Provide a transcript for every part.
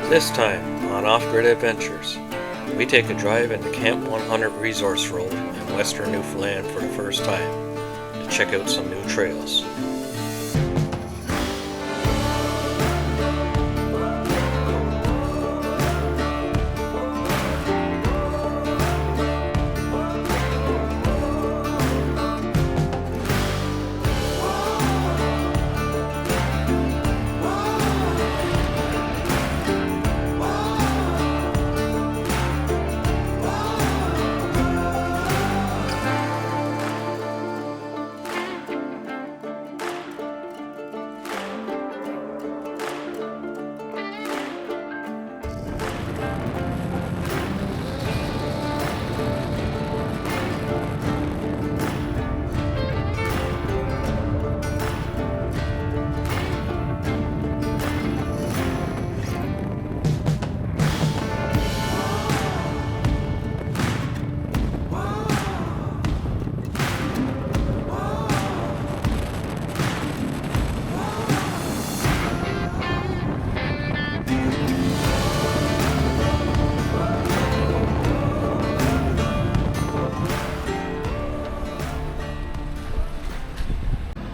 This time on Off-Grid Adventures, we take a drive into Camp 100 Resource Road in western Newfoundland for the first time to check out some new trails.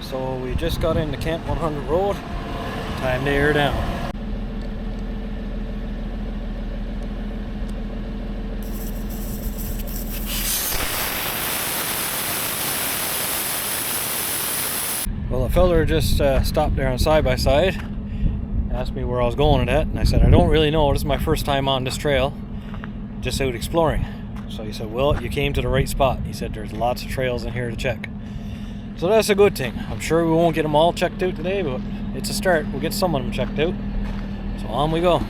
So we just got into Camp 100 Road, time to air down. Well, a feller just stopped there on side-by-side, asked me where I was going at, and I said, I don't really know, this is my first time on this trail, just out exploring. So he said, well, you came to the right spot. He said, there's lots of trails in here to check. So that's a good thing. I'm sure we won't get them all checked out today, but it's a start. We'll get some of them checked out. So on we go.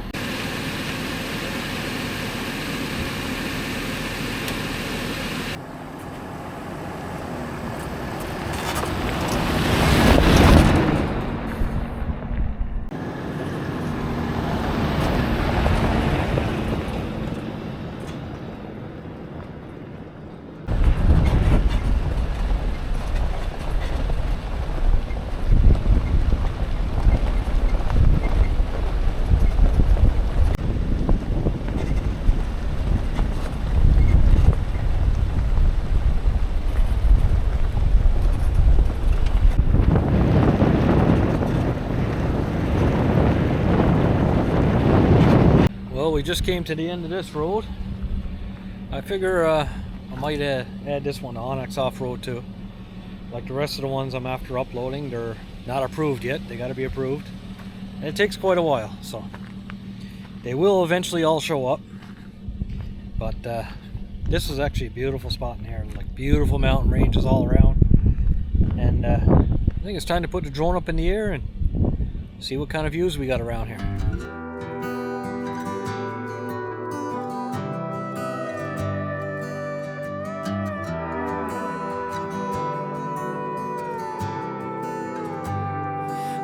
Well, we just came to the end of this road. I figure I might add this one to Onyx Off-Road too. Like the rest of the ones I'm after uploading, they're not approved yet. They got to be approved. And it takes quite a while, so they will eventually all show up. But this is actually a beautiful spot in here. Like beautiful mountain ranges all around. And I think it's time to put the drone up in the air and see what kind of views we got around here.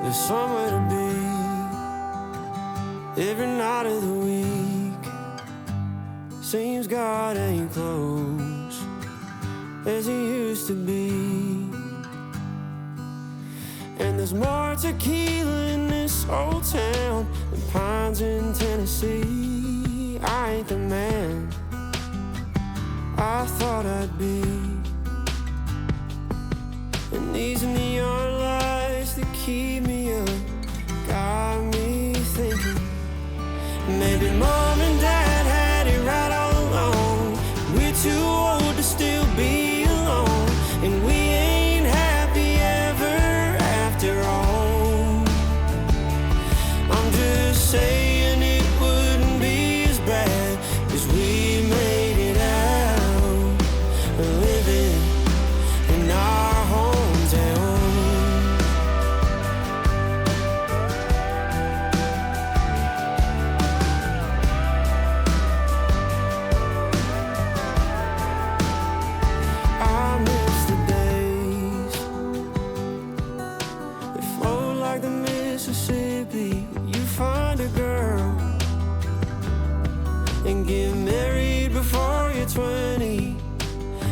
There's somewhere to be every night of the week. Seems God ain't close as he used to be. And there's more tequila in this old town than pines in Tennessee. I ain't the man I thought I'd be. And these neon lights that keep me up got me thinking maybe mom and dad had it right all along. We're too old to still be alone, and we ain't happy ever after all. I'm just saying it wouldn't be as bad as we made it out, living in our hometown. And get married before you're 20.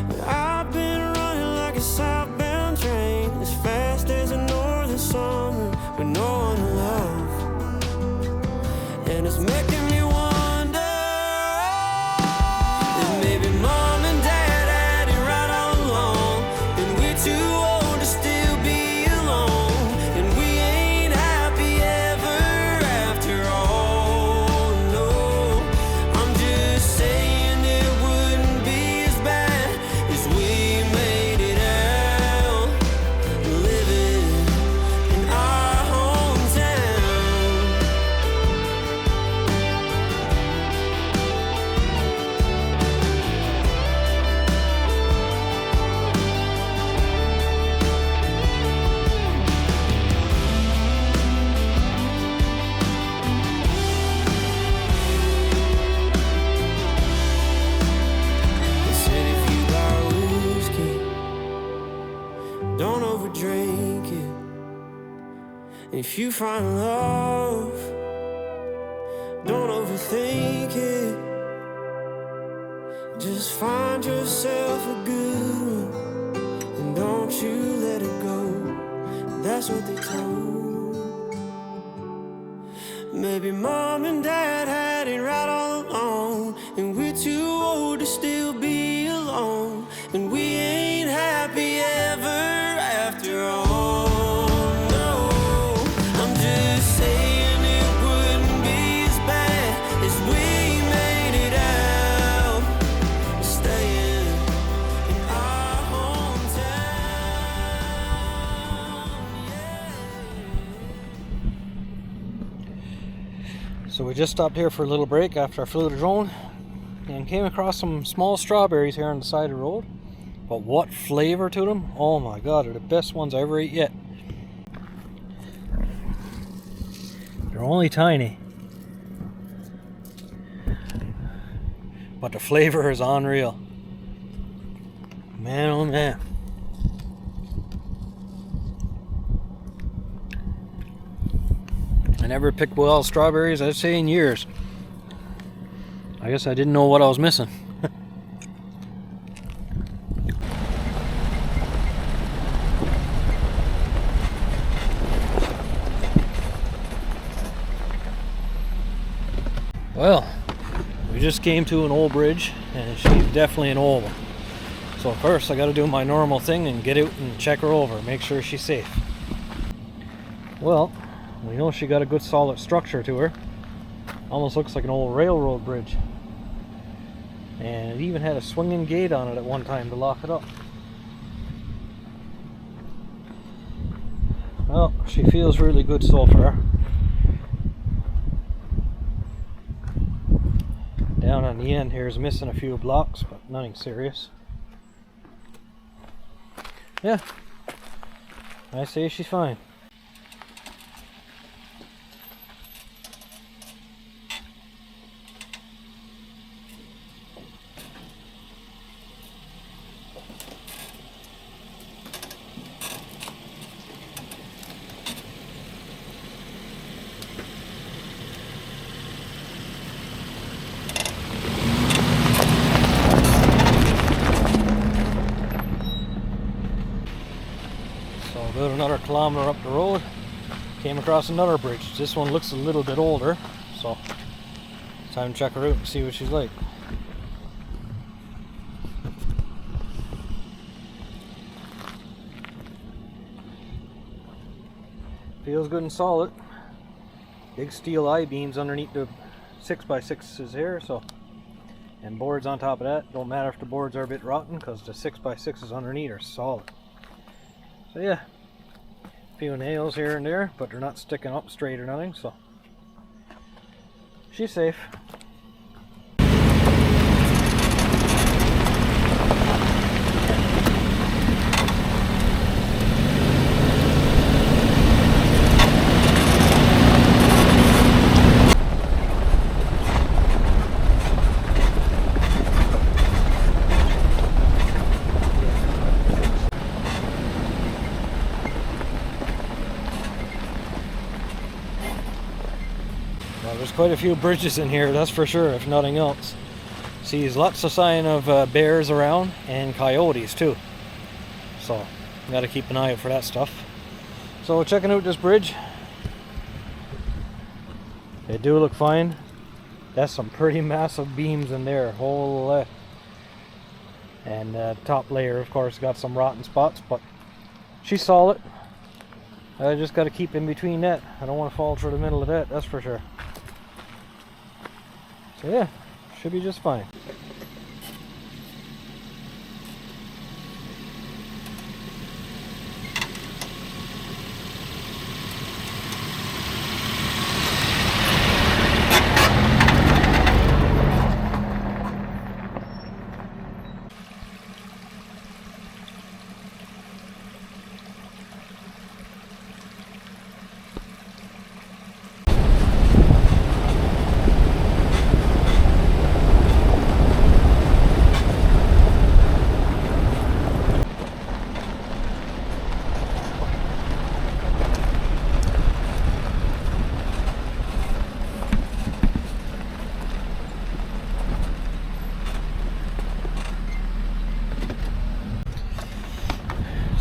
But I've been running like a southbound train, as fast as a northern summer with no one to love. And it's making If you find love, don't overthink it. Just find yourself a good one, and don't you let it go. That's what they told. Maybe mom and dad had it right all along, and we're too old to still be alone, and we ain't happy ever after all. No, I'm just saying it wouldn't be as bad as we made it out, staying in our hometown. Yeah. So we just stopped here for a little break after I flew the drone and came across some small strawberries here on the side of the road. But what flavor to them! Oh my god, they're the best ones I ever ate yet. They're only tiny, but the flavor is unreal. Man, oh man. I never picked wild strawberries, I'd say, in years. I guess I didn't know what I was missing. Well, we just came to an old bridge, and she's definitely an old one. So first I gotta do my normal thing and get out and check her over, make sure she's safe. Well, we know she got a good solid structure to her. Almost looks like an old railroad bridge. And it even had a swinging gate on it at one time to lock it up. Well, she feels really good so far. Down on the end here is missing a few blocks, but nothing serious. Yeah, I say she's fine. About another kilometer up the road, came across another bridge. This one looks a little bit older, so time to check her out and see what she's like. Feels good and solid. Big steel I-beams underneath the 6x6s here, so, and boards on top of that. Don't matter if the boards are a bit rotten, because the 6x6s underneath are solid. So yeah, a few nails here and there, but they're not sticking up straight or nothing, so she's safe. Well, there's quite a few bridges in here, that's for sure, if nothing else. See, there's lots of sign of bears around and coyotes too. So, got to keep an eye out for that stuff. So, checking out this bridge. They do look fine. That's some pretty massive beams in there. Holy. And top layer, of course, got some rotten spots, but she's solid. I just got to keep in between that. I don't want to fall through the middle of that, that's for sure. So yeah, should be just fine.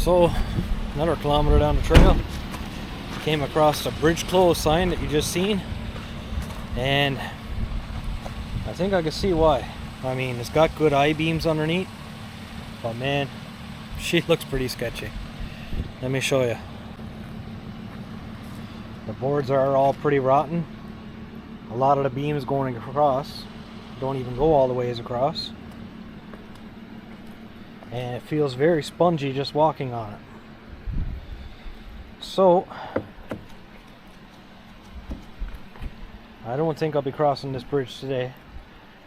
So, another kilometer down the trail, came across the bridge closed sign that you just seen, and I think I can see why. I mean, it's got good I-beams underneath, but man, she looks pretty sketchy. Let me show you. The boards are all pretty rotten. A lot of the beams going across don't even go all the ways across, and it feels very spongy just walking on it. So I don't think I'll be crossing this bridge today.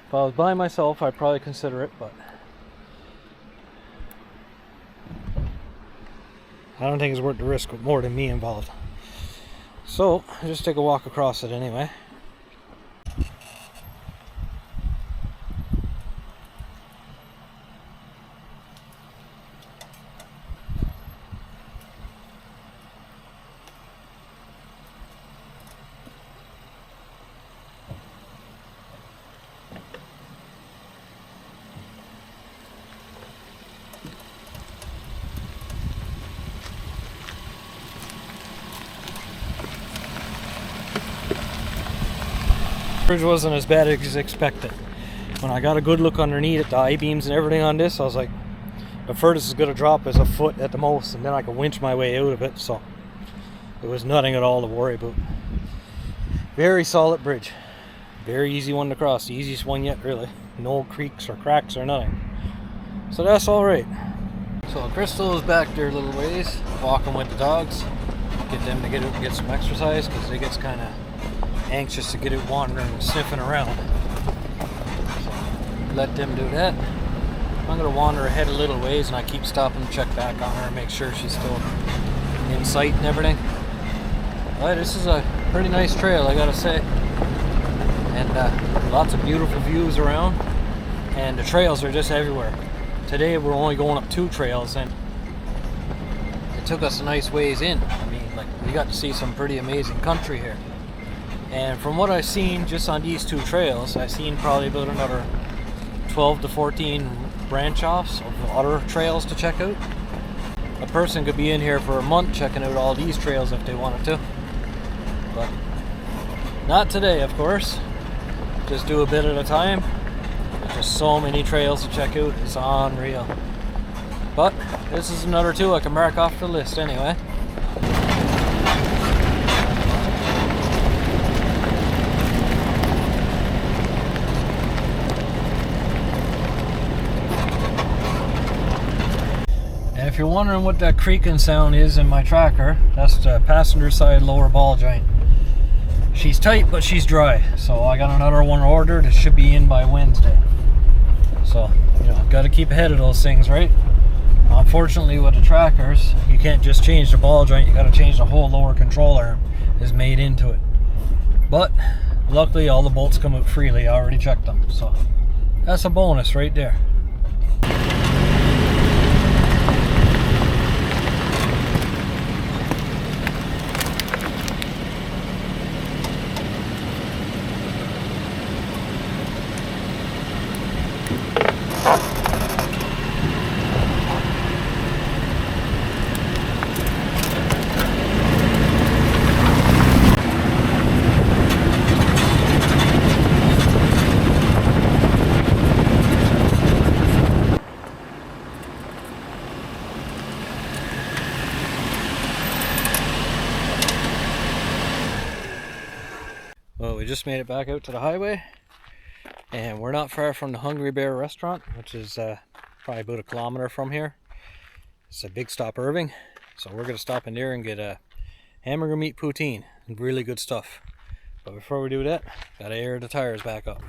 If I was by myself, I'd probably consider it, but I don't think it's worth the risk with more than me involved. So I'll just take a walk across it anyway. Bridge wasn't as bad as expected. When I got a good look underneath at the I-beams and everything on this, I was like, the furthest is going to drop is a foot at the most, and then I can winch my way out of it, so it was nothing at all to worry about. Very solid bridge. Very easy one to cross. The easiest one yet, really. No creaks or cracks or nothing. So that's alright. So Crystal is back there a little ways, walking with the dogs. Get them to get out and get some exercise, because they get kind of anxious to get it wandering and sniffing around. So let them do that. I'm going to wander ahead a little ways, and I keep stopping to check back on her and make sure she's still in sight and everything. But this is a pretty nice trail, I gotta say. And lots of beautiful views around. And the trails are just everywhere. Today we're only going up 2 trails, and it took us a nice ways in. I mean, like, we got to see some pretty amazing country here. And from what I've seen just on these 2 trails, I've seen probably about another 12 to 14 branch offs of other trails to check out. A person could be in here for a month checking out all these trails if they wanted to. But not today, of course. Just do a bit at a time. There's just so many trails to check out, it's unreal. But this is another 2 I can mark off the list anyway. If you're wondering what that creaking sound is in my tracker, that's the passenger side lower ball joint. She's tight, but she's dry. So I got another one ordered. It should be in by Wednesday. So, got to keep ahead of those things, right? Unfortunately, with the trackers, you can't just change the ball joint. You got to change the whole lower control arm is made into it. But luckily, all the bolts come out freely. I already checked them. So that's a bonus right there. Well, we just made it back out to the highway, and we're not far from the Hungry Bear restaurant, which is probably about 1 kilometer from here. It's a Big Stop Irving, so we're going to stop in there and get a hamburger meat poutine. Really good stuff. But before we do that, got to air the tires back up.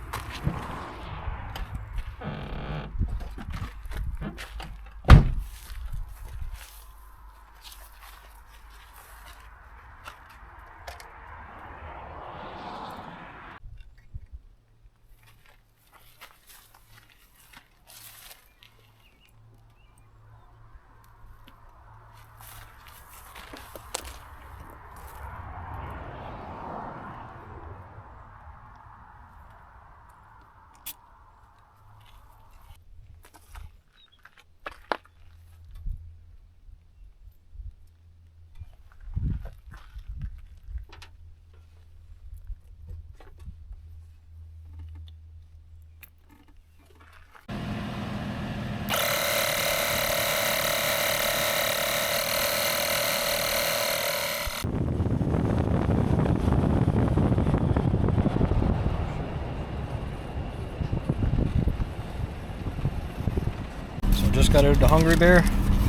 just got out of the Hungry Bear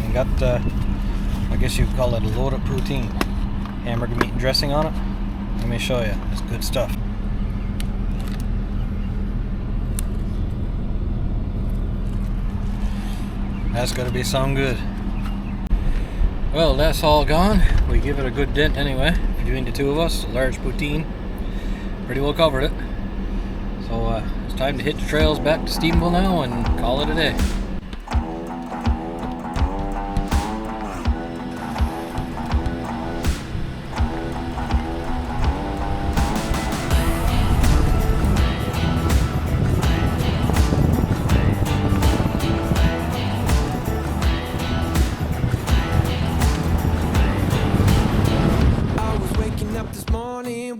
and got, I guess you'd call it a loaded poutine. Hamburger meat and dressing on it. Let me show you. It's good stuff. That's gonna be some good. Well, that's all gone. We give it a good dent anyway. Between the two of us, a large poutine. Pretty well covered it. So it's time to hit the trails back to Stephenville now and call it a day.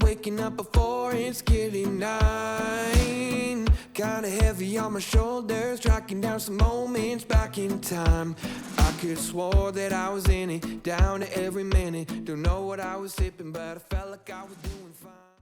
Waking up before it's getting 9. Kinda heavy on my shoulders, tracking down some moments back in time. I could swore that I was in it, down to every minute. Don't know what I was sipping, but I felt like I was doing fine.